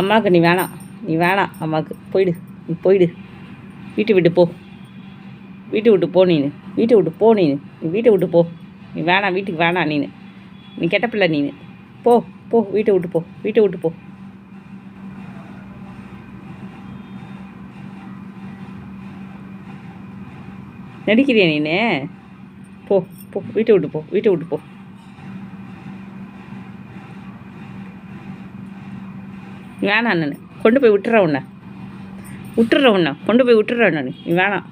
அம்மாவுக்கு நீ வேணாம், நீ வேணாம் அம்மாவுக்கு. போயிடு, நீ போயிடு. வீட்டை விட்டு போ, வீட்டை விட்டு போ. நீ வீட்டை விட்டு போ. நீ வீட்டை விட்டு போ. நீ வேணாம், வீட்டுக்கு வேணாம். நீ கெட்ட பிள்ளை. நீ போ போ, வீட்டை விட்டு போ, வீட்டை விட்டு போ. நடிக்கிறியா நீ? போ போ, வீட்டை விட்டு போ, வீட்டை விட்டு போ. வேணாம், நான் கொண்டு போய் விட்டுறேன் உன்னை, கொண்டு போய் விட்டுறேன் நான். நீ வேணாம்.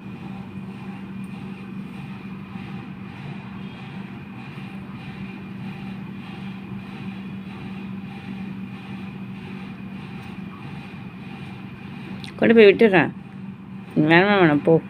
கொண்டு போய் விட்டுறேன். வேணாம், போ.